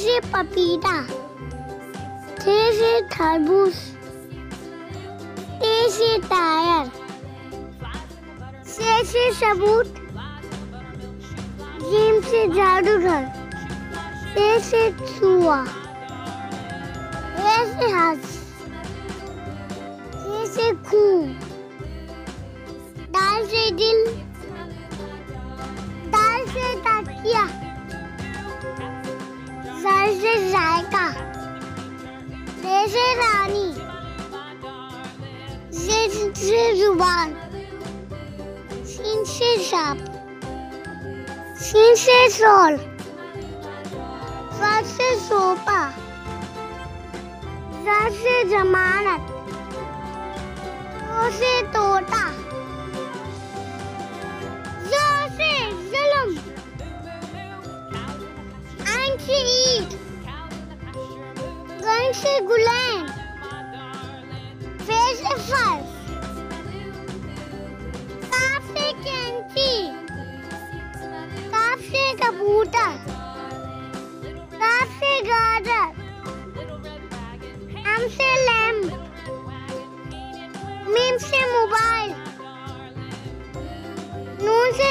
से पपीता, थे से तरबूज, ते से टायर, से सबूत, जीम से जादूगर, से चूहा, से हंस, से खून, दाल से दिल, दाल से तकिया, ज़र से जायका, से रानी, से जुबान, सीन से सांप, सीन से शॉल, फ़ा से सोफा, ज़ा से जमानत, तो से तोता, ज़ा से ज़ुल्म, आइन से ईद, गन से गुलाम, फे से फर्श, काफ से कैंची, काफ से कबूतर, काफ से गाजर, एम से लैम्प, मीम से मोबाइल, नून से